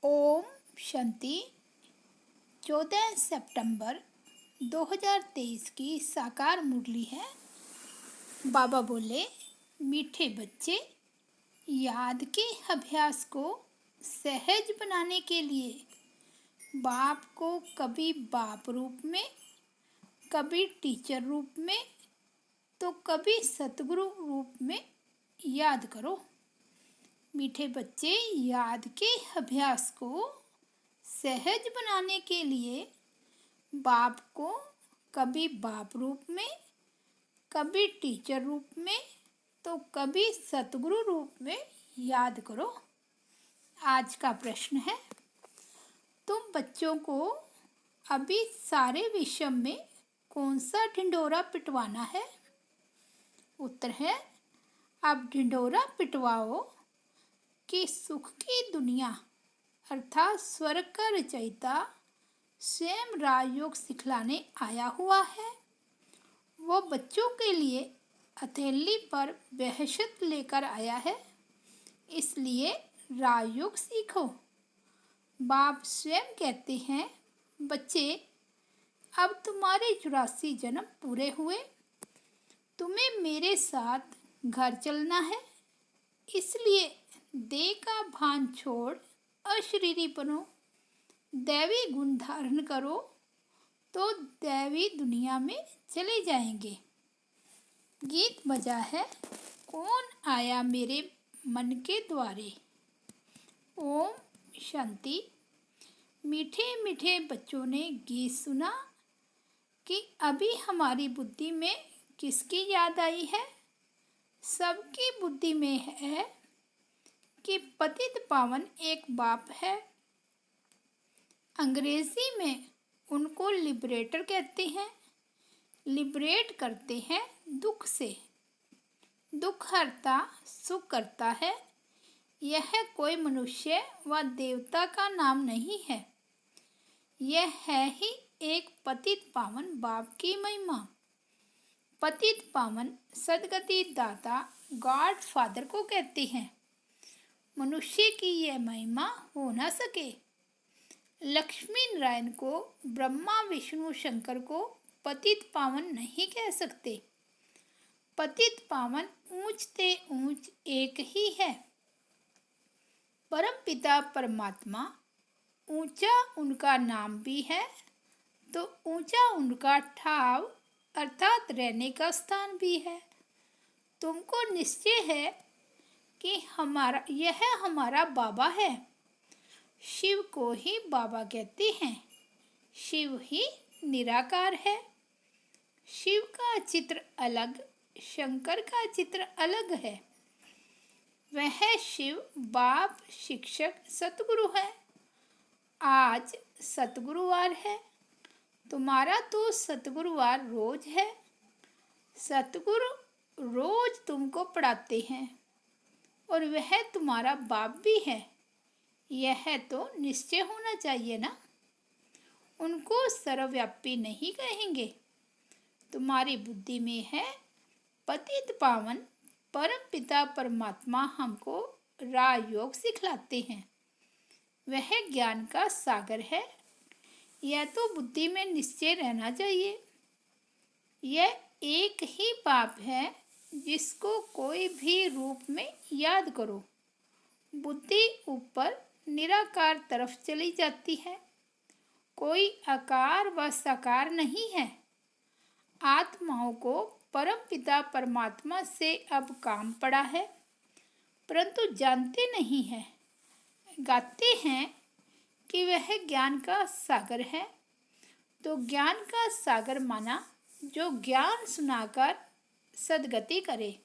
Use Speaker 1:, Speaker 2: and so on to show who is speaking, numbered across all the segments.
Speaker 1: ओम शांति। 14 सितंबर 2023 की साकार मुरली है। बाबा बोले, मीठे बच्चे, याद के अभ्यास को सहज बनाने के लिए बाप को कभी बाप रूप में, कभी टीचर रूप में, तो कभी सतगुरु रूप में याद करो। मीठे बच्चे, याद के अभ्यास को सहज बनाने के लिए बाप को कभी बाप रूप में, कभी टीचर रूप में, तो कभी सतगुरु रूप में याद करो। आज का प्रश्न है, तुम बच्चों को अभी सारे विषय में कौन सा ढिंढोरा पिटवाना है? उत्तर है, अब ढिंढोरा पिटवाओ कि सुख की दुनिया अर्थात स्वर्ग का रचयिता स्वयं राजयोग सिखलाने आया हुआ है। वो बच्चों के लिए हथेली पर वहशत लेकर आया है, इसलिए राजयोग सीखो। बाप स्वयं कहते हैं, बच्चे, अब तुम्हारे 84 जन्म पूरे हुए, तुम्हें मेरे साथ घर चलना है। इसलिए देह का भान छोड़ अशरीरी बनो, दैवी गुण धारण करो, तो दैवी दुनिया में चले जाएंगे। गीत बजा है, कौन आया मेरे मन के द्वारे। ओम शांति। मीठे मीठे बच्चों ने गीत सुना कि अभी हमारी बुद्धि में किसकी याद आई है? सबकी बुद्धि में है कि पतित पावन एक बाप है। अंग्रेजी में उनको लिबरेटर कहते हैं। लिबरेट करते हैं दुख से। दुख हरता सुख करता है। यह कोई मनुष्य व देवता का नाम नहीं है, यह है ही एक पतित पावन बाप की महिमा। पतित पावन सदगति दाता गॉड फादर को कहते हैं। मनुष्य की यह महिमा हो न सके। लक्ष्मी नारायण को, ब्रह्मा विष्णु शंकर को पतित पावन नहीं कह सकते। पतित पावन ऊंच ते ऊंच एक ही है। परम पिता परमात्मा, ऊंचा उनका नाम भी है, तो ऊंचा उनका ठाव अर्थात रहने का स्थान भी है। तुमको निश्चय है कि यह हमारा बाबा है। शिव को ही बाबा कहते हैं। शिव ही निराकार है। शिव का चित्र अलग, शंकर का चित्र अलग है। वह शिव बाप, शिक्षक, सतगुरु है। आज सतगुरुवार है। तुम्हारा तो सतगुरुवार रोज है। सतगुरु रोज तुमको पढ़ाते हैं और वह तुम्हारा बाप भी है। यह तो निश्चय होना चाहिए ना। उनको सर्वव्यापी नहीं कहेंगे। तुम्हारी बुद्धि में है पतित पावन परम पिता परमात्मा हमको राजयोग सिखलाते हैं। वह ज्ञान का सागर है। यह तो बुद्धि में निश्चय रहना चाहिए। यह एक ही बाप है जिसको कोई भी रूप में याद करो। बुद्धि ऊपर निराकार तरफ चली जाती है। कोई आकार व साकार नहीं है। आत्माओं को परम पिता परमात्मा से अब काम पड़ा है, परंतु जानते नहीं हैं। गाते हैं कि वह ज्ञान का सागर है, तो ज्ञान का सागर माना जो ज्ञान सुनाकर सदगति करे।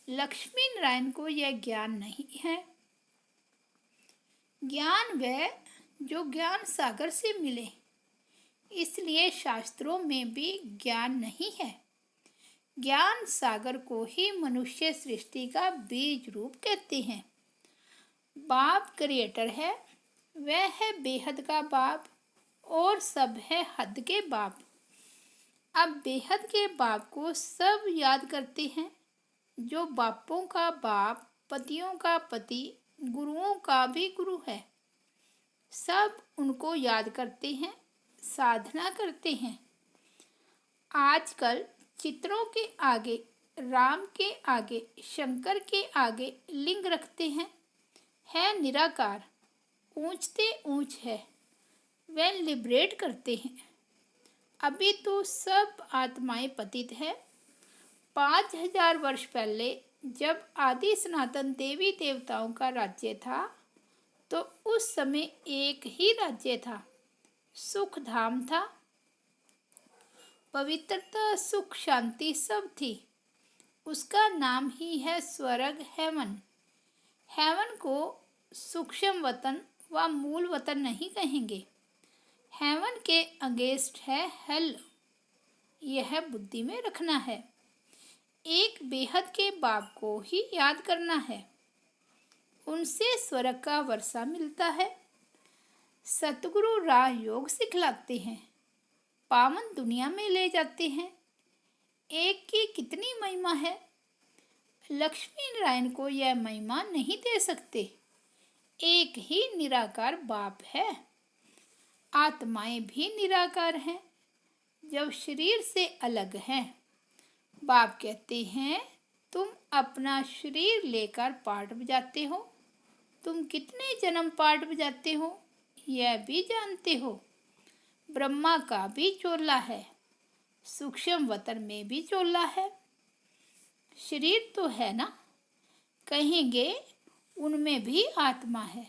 Speaker 1: लक्ष्मी नारायण को यह ज्ञान नहीं है। ज्ञान वह जो ज्ञान सागर से मिले, इसलिए शास्त्रों में भी ज्ञान नहीं है। ज्ञान सागर को ही मनुष्य सृष्टि का बीज रूप कहते हैं। बाप क्रिएटर है, वह है बेहद का बाप और सब है हद के बाप। अब बेहद के बाप को सब याद करते हैं, जो बापों का बाप, पतियों का पति, गुरुओं का भी गुरु है। सब उनको याद करते हैं, साधना करते हैं। आजकल चित्रों के आगे, राम के आगे, शंकर के आगे लिंग रखते हैं। है निराकार, ऊंचते ऊंच है, वे लिबरेट करते हैं। अभी तो सब आत्माएं पतित है। 5000 वर्ष पहले जब आदि सनातन देवी देवताओं का राज्य था, तो उस समय एक ही राज्य था, सुख धाम था। पवित्रता, सुख, शांति सब थी। उसका नाम ही है स्वर्ग, हेवन। हेवन को सूक्ष्म वतन व मूल वतन नहीं कहेंगे। हेवन के अगेंस्ट है हेल। यह बुद्धि में रखना है। एक बेहद के बाप को ही याद करना है। उनसे स्वर्ग का वर्षा मिलता है। सतगुरु राह योग सिखलाते हैं, पावन दुनिया में ले जाते हैं। एक की कितनी महिमा है, लक्ष्मी नारायण को यह महिमा नहीं दे सकते। एक ही निराकार बाप है। आत्माएं भी निराकार हैं, जब शरीर से अलग हैं। बाप कहते हैं, तुम अपना शरीर लेकर पाठ बजाते हो। तुम कितने जन्म पाठ बजाते हो, यह भी जानते हो। ब्रह्मा का भी चोला है, सूक्ष्म वतन में भी चोला है। शरीर तो है ना, कहेंगे उनमें भी आत्मा है।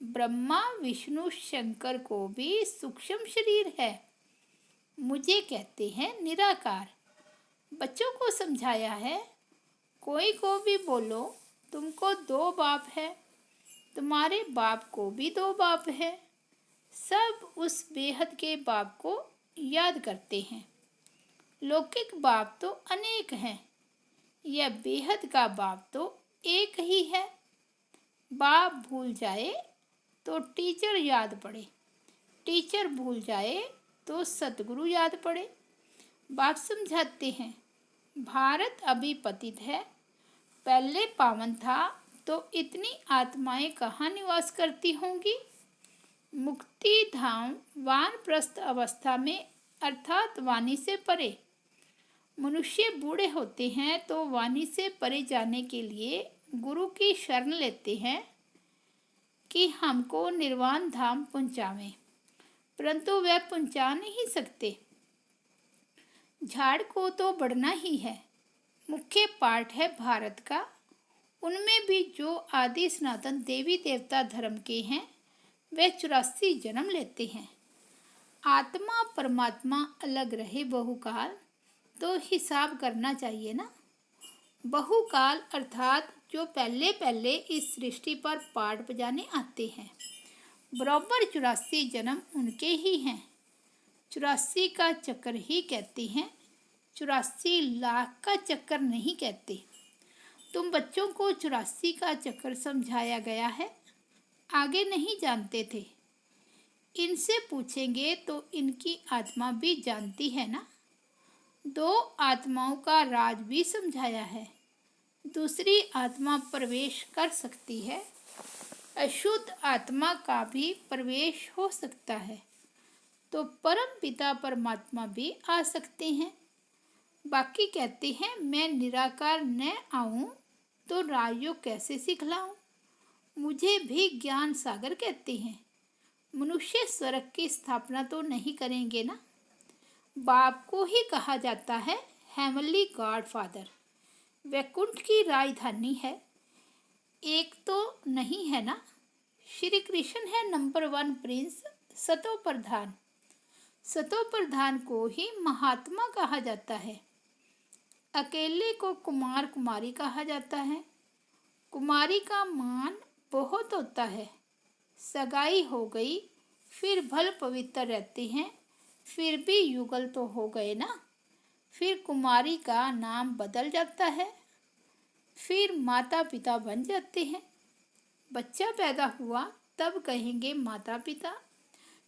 Speaker 1: ब्रह्मा, विष्णु, शंकर को भी सूक्ष्म शरीर है। मुझे कहते हैं निराकार। बच्चों को समझाया है, कोई को भी बोलो तुमको 2 बाप है, तुम्हारे बाप को भी 2 बाप है। सब उस बेहद के बाप को याद करते हैं। लौकिक बाप तो अनेक हैं, यह बेहद का बाप तो एक ही है। बाप भूल जाए तो टीचर याद पड़े, टीचर भूल जाए तो सतगुरु याद पड़े। बाप समझाते हैं, भारत अभी पतित है, पहले पावन था, तो इतनी आत्माएं कहाँ निवास करती होंगी। मुक्ति धाम वानप्रस्थ अवस्था में, अर्थात वाणी से परे। मनुष्य बूढ़े होते हैं तो वाणी से परे जाने के लिए गुरु की शरण लेते हैं कि हमको निर्वाण धाम पहुँचावें, परंतु वह पहुँचा नहीं सकते। झाड़ को तो बढ़ना ही है। मुख्य पाठ है भारत का। उनमें भी जो आदि सनातन देवी देवता धर्म के हैं, वे 84 जन्म लेते हैं। आत्मा परमात्मा अलग रहे बहुकाल, तो हिसाब करना चाहिए ना। बहुकाल अर्थात जो पहले पहले इस सृष्टि पर पाठ बजाने आते हैं, बराबर 84 जन्म उनके ही हैं। 84 का चक्कर ही कहते हैं, 84 लाख का चक्कर नहीं कहते। तुम बच्चों को 84 का चक्कर समझाया गया है, आगे नहीं जानते थे। इनसे पूछेंगे तो इनकी आत्मा भी जानती है ना। 2 आत्माओं का राज भी समझाया है। दूसरी आत्मा प्रवेश कर सकती है, अशुद्ध आत्मा का भी प्रवेश हो सकता है, तो परम पिता परमात्मा भी आ सकते हैं। बाकी कहते हैं, मैं निराकार न आऊं तो राजयोग कैसे सिखलाऊं। मुझे भी ज्ञान सागर कहते हैं। मनुष्य स्वर्ग की स्थापना तो नहीं करेंगे ना। बाप को ही कहा जाता है हेवनली गॉड फादर। वैकुंठ की राजधानी है, एक तो नहीं है ना। श्री कृष्ण है नंबर 1 प्रिंस, सतो प्रधान। सतो प्रधान को ही महात्मा कहा जाता है। अकेले को कुमार कुमारी कहा जाता है। कुमारी का मान बहुत होता है। सगाई हो गई, फिर भल पवित्र रहते हैं, फिर भी युगल तो हो गए ना। फिर कुमारी का नाम बदल जाता है, फिर माता पिता बन जाते हैं। बच्चा पैदा हुआ तब कहेंगे माता पिता,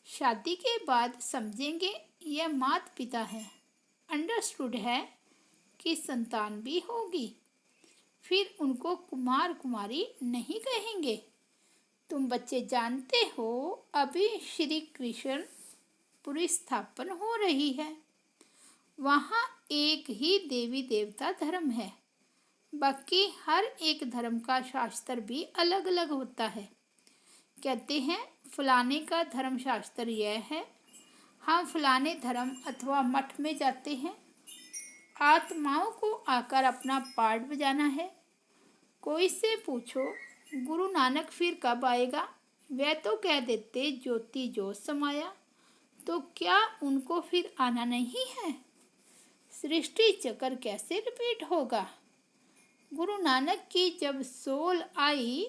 Speaker 1: शादी के बाद समझेंगे यह माता पिता है। अंडरस्टूड है कि संतान भी होगी, फिर उनको कुमार कुमारी नहीं कहेंगे। तुम बच्चे जानते हो, अभी श्री कृष्ण पुरी स्थापन हो रही है। वहाँ एक ही देवी देवता धर्म है। बाकी हर एक धर्म का शास्त्र भी अलग अलग होता है। कहते हैं फलाने का धर्म शास्त्र यह है, हम फलाने धर्म अथवा मठ में जाते हैं, आत्माओं को आकर अपना पाठ बजाना है। कोई से पूछो गुरु नानक फिर कब आएगा, वह तो कह देते ज्योति जोत समाया। तो क्या उनको फिर आना नहीं है? सृष्टि चक्र कैसे रिपीट होगा? गुरु नानक की जब सोल आई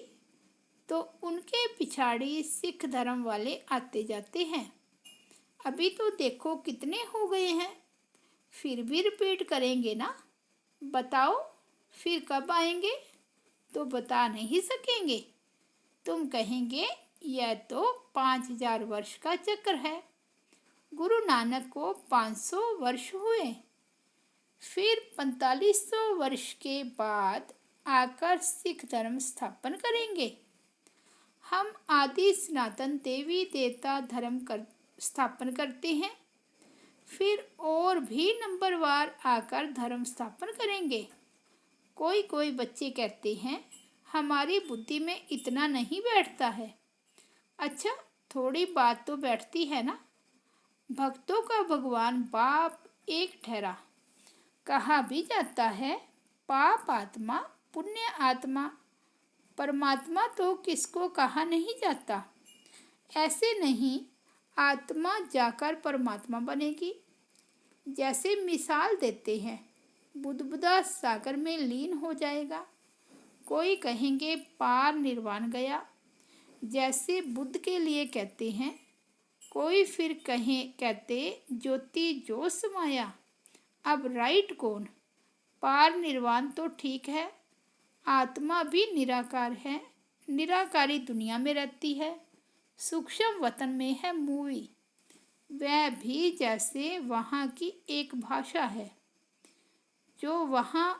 Speaker 1: तो उनके पिछाड़ी सिख धर्म वाले आते जाते हैं। अभी तो देखो कितने हो गए हैं, फिर भी रिपीट करेंगे ना। बताओ फिर कब आएंगे? तो बता नहीं सकेंगे। तुम कहेंगे यह तो 5000 वर्ष का चक्र है। गुरु नानक को 500 वर्ष हुए, फिर 4500 वर्ष के बाद आकर सिख धर्म स्थापन करेंगे। हम आदि सनातन देवी देवता धर्म स्थापन करते हैं, फिर और भी नंबरवार आकर धर्म स्थापन करेंगे। कोई कोई बच्चे कहते हैं हमारी बुद्धि में इतना नहीं बैठता है। अच्छा, थोड़ी बात तो बैठती है ना। भक्तों का भगवान बाप एक ठहरा। कहा भी जाता है पाप आत्मा पुण्य आत्मा, परमात्मा तो किसको कहा नहीं जाता। ऐसे नहीं आत्मा जाकर परमात्मा बनेगी। जैसे मिसाल देते हैं, बुदबुदा सागर में लीन हो जाएगा। कोई कहेंगे पार निर्वाण गया, जैसे बुद्ध के लिए कहते हैं। कोई फिर कहते ज्योति जो समाया। अब राइट कौन? पार निर्वाण तो ठीक है, आत्मा भी निराकार है, निराकारी दुनिया में रहती है। सूक्ष्म वतन में है मूवी, वह भी जैसे वहाँ की एक भाषा है जो वहाँ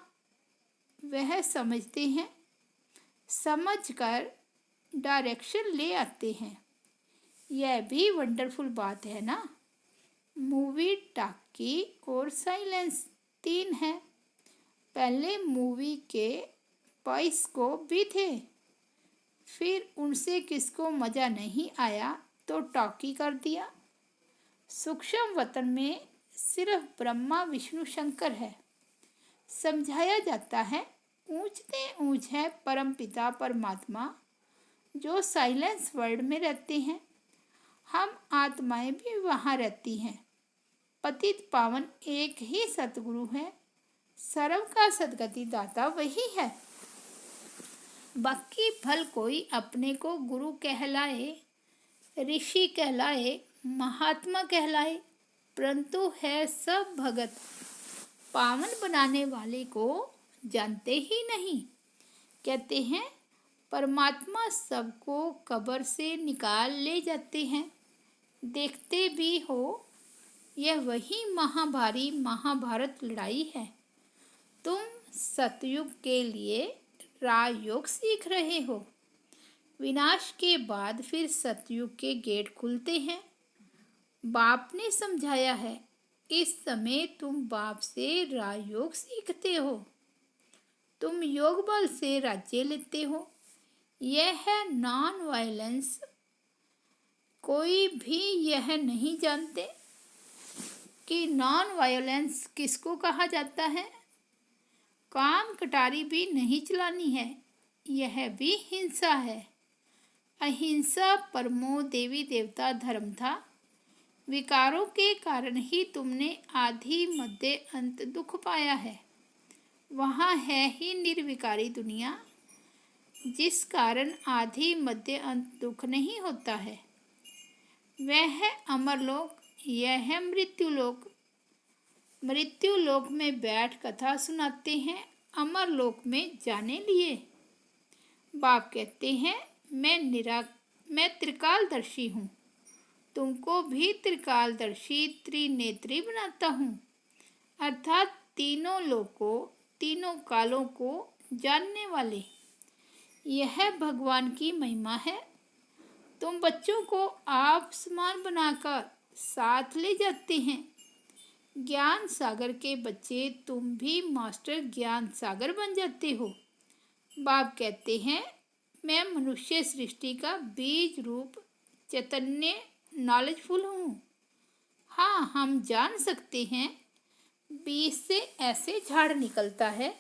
Speaker 1: वह समझते हैं, समझकर डायरेक्शन ले आते हैं। यह भी वंडरफुल बात है ना। मूवी, टाकी और साइलेंस 3 हैं। पहले मूवी के बाइस्कोप भी थे, फिर उनसे किसको मज़ा नहीं आया तो टॉकी कर दिया। सूक्ष्म वतन में सिर्फ ब्रह्मा विष्णु शंकर है। समझाया जाता है ऊंचते ऊंच है परमपिता परमात्मा जो साइलेंस वर्ल्ड में रहते हैं। हम आत्माएं भी वहाँ रहती हैं। पतित पावन एक ही सतगुरु है, सर्व का सदगति दाता वही है। बाकी भल कोई अपने को गुरु कहलाए, ऋषि कहलाए, महात्मा कहलाए, परंतु है सब भगत, पावन बनाने वाले को जानते ही नहीं। कहते हैं परमात्मा सबको कब्र से निकाल ले जाते हैं। देखते भी हो, यह वही महाभारी महाभारत लड़ाई है। तुम सतयुग के लिए राजयोग सीख रहे हो। विनाश के बाद फिर सतयुग के गेट खुलते हैं। बाप ने समझाया है, इस समय तुम बाप से राजयोग सीखते हो। तुम योग बल से राज्य लेते हो। यह है नॉन वायलेंस। कोई भी यह नहीं जानते कि नॉन वायलेंस किसको कहा जाता है। काम कटारी भी नहीं चलानी है, यह भी हिंसा है। अहिंसा परमो देवी देवता धर्म था। विकारों के कारण ही तुमने आदि मध्य अंत दुख पाया है। वहाँ है ही निर्विकारी दुनिया, जिस कारण आदि मध्य अंत दुख नहीं होता है। वह है अमरलोक, यह है मृत्युलोक। मृत्युलोक में बैठ कथा सुनाते हैं अमरलोक में जाने लिए। बाप कहते हैं मैं त्रिकालदर्शी हूँ, तुमको भी त्रिकालदर्शी त्रिनेत्री बनाता हूँ, अर्थात तीनों लोकों तीनों कालों को जानने वाले। यह भगवान की महिमा है। तुम बच्चों को आप समान बनाकर साथ ले जाते हैं। ज्ञान सागर के बच्चे, तुम भी मास्टर ज्ञान सागर बन जाते हो। बाप कहते हैं, मैं मनुष्य सृष्टि का बीज रूप चैतन्य नॉलेजफुल हूँ। हाँ, हम जान सकते हैं बीज से ऐसे झाड़ निकलता है,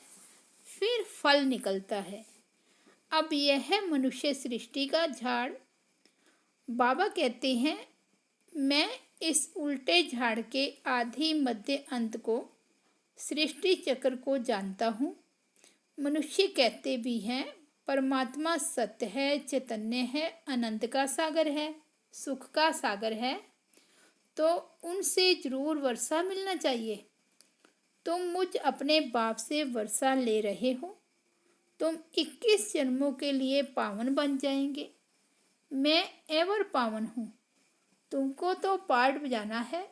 Speaker 1: फिर फल निकलता है। अब यह है मनुष्य सृष्टि का झाड़। बाबा कहते हैं, मैं इस उल्टे झाड़ के आदि मध्य अंत को, सृष्टि चक्र को जानता हूँ। मनुष्य कहते भी हैं परमात्मा सत्य है, चैतन्य है, अनंत का सागर है, सुख का सागर है, तो उनसे जरूर वर्षा मिलना चाहिए। तुम मुझ अपने बाप से वर्षा ले रहे हो। तुम 21 जन्मों के लिए पावन बन जाएंगे। मैं एवर पावन हूँ। तुमको तो पार्ट बजाना है।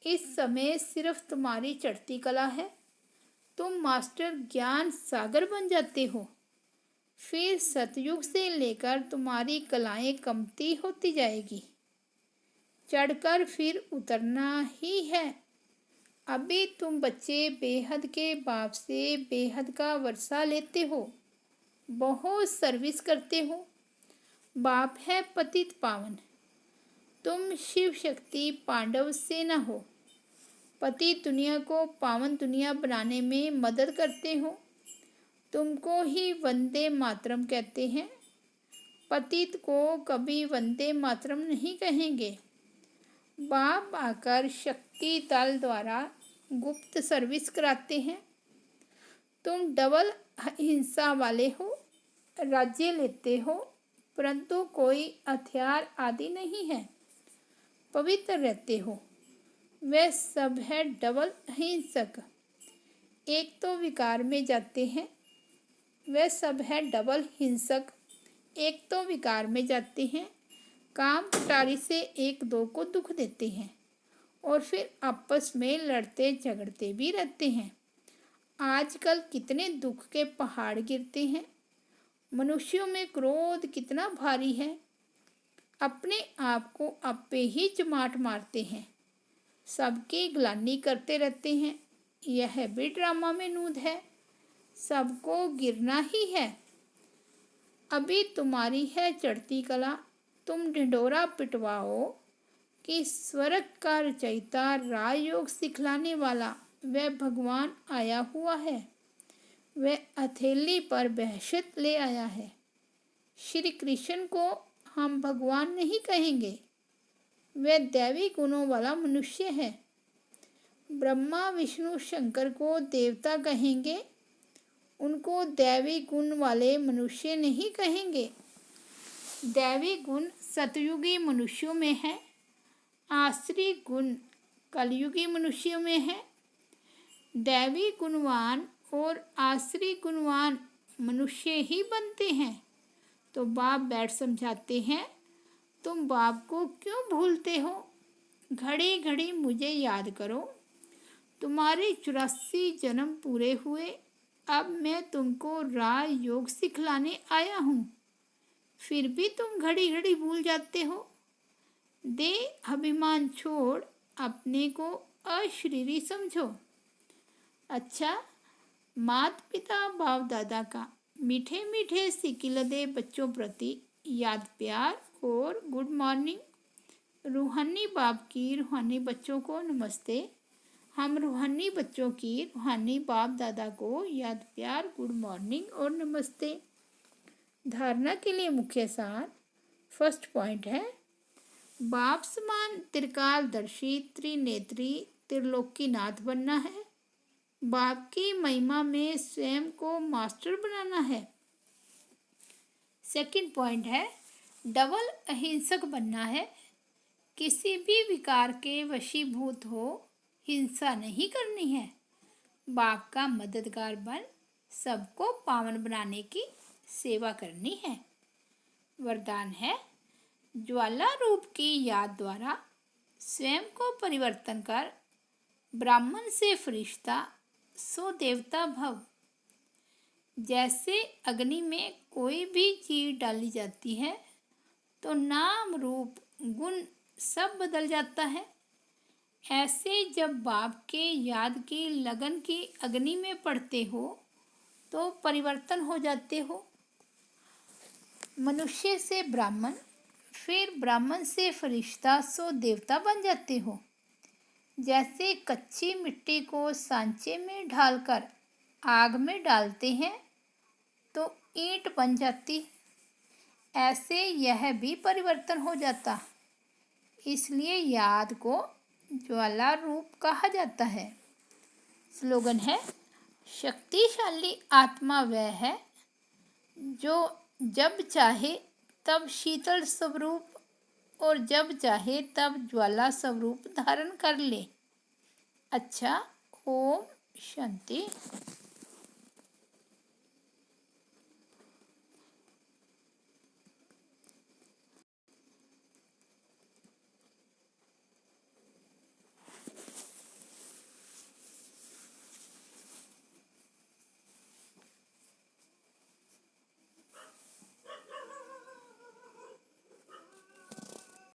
Speaker 1: इस समय सिर्फ तुम्हारी चढ़ती कला है। तुम मास्टर ज्ञान सागर बन जाते हो। फिर सतयुग से लेकर तुम्हारी कलाएं कमती होती जाएगी। चढ़कर फिर उतरना ही है। अभी तुम बच्चे बेहद के बाप से बेहद का वर्षा लेते हो, बहुत सर्विस करते हो। बाप है पतित पावन। तुम शिव शक्ति पांडव से न हो। पति दुनिया को पावन दुनिया बनाने में मदद करते हो। तुमको ही वंदे मातरम कहते हैं। पतित को कभी वंदे मातरम नहीं कहेंगे। बाप आकर शक्ति दल द्वारा गुप्त सर्विस कराते हैं। तुम डबल हिंसा वाले हो, राज्य लेते हो, परंतु कोई हथियार आदि नहीं है, पवित्र रहते हो। वह सब है डबल हिंसक, एक तो विकार में जाते हैं। वह सब है डबल हिंसक, एक तो विकार में जाते हैं, काम कटारी से एक दो को दुख देते हैं और फिर आपस में लड़ते झगड़ते भी रहते हैं। आजकल कितने दुख के पहाड़ गिरते हैं। मनुष्यों में क्रोध कितना भारी है। अपने आप को आपे ही चमाट मारते हैं, सबकी ग्लानि करते रहते हैं। यह भी ड्रामा में नूद है, सबको गिरना ही है। अभी तुम्हारी है चढ़ती कला। तुम ढिंढोरा पिटवाओ कि स्वर्ग का रचयिता राजयोग सिखलाने वाला वह भगवान आया हुआ है। वह हथेली पर बहशत ले आया है। श्री कृष्ण को हम भगवान नहीं कहेंगे, वह दैवी गुणों वाला मनुष्य है। ब्रह्मा विष्णु शंकर को देवता कहेंगे, उनको दैवी गुण वाले मनुष्य नहीं कहेंगे। दैवी गुण सतयुगी मनुष्यों में है, आश्री गुण कलयुगी मनुष्यों में है। दैवी गुणवान और आश्री गुणवान मनुष्य ही बनते हैं। तो बाप बैठ समझाते हैं, तुम बाप को क्यों भूलते हो? घड़ी घड़ी मुझे याद करो। तुम्हारे 84 जन्म पूरे हुए, अब मैं तुमको राज योग सिखलाने आया हूँ। फिर भी तुम घड़ी घड़ी भूल जाते हो। दे अभिमान छोड़ अपने को अशरीरी समझो। अच्छा, माता पिता बाप दादा का मीठे मीठे सिकिलदे बच्चों प्रति याद प्यार और गुड मॉर्निंग। रूहानी बाप की रूहानी बच्चों को नमस्ते। हम रूहानी बच्चों की रूहानी बाप दादा को याद प्यार, गुड मॉर्निंग और नमस्ते। धारणा के लिए मुख्य सार। फर्स्ट पॉइंट है, बाप समान त्रिकालदर्शी त्रिनेत्री त्रिलोकीनाथ बनना है। बाप की महिमा में स्वयं को मास्टर बनाना है। सेकंड पॉइंट है, डबल अहिंसक बनना है। किसी भी विकार के वशीभूत हो हिंसा नहीं करनी है। बाप का मददगार बन सबको पावन बनाने की सेवा करनी है। वरदान है, ज्वाला रूप की याद द्वारा स्वयं को परिवर्तन कर ब्राह्मण से फरिश्ता सो देवता भव। जैसे अग्नि में कोई भी चीज डाली जाती है तो नाम रूप गुण सब बदल जाता है। ऐसे जब बाप के याद की लगन की अग्नि में पड़ते हो तो परिवर्तन हो जाते हो। मनुष्य से ब्राह्मण, फिर ब्राह्मण से फरिश्ता, सो देवता बन जाते हो। जैसे कच्ची मिट्टी को सांचे में ढालकर आग में डालते हैं तो ईंट बन जाती, ऐसे यह भी परिवर्तन हो जाता। इसलिए याद को ज्वाला रूप कहा जाता है। स्लोगन है, शक्तिशाली आत्मा वह है जो जब चाहे तब शीतल स्वरूप और जब चाहे तब ज्वाला स्वरूप धारण कर ले। अच्छा, ओम शांति।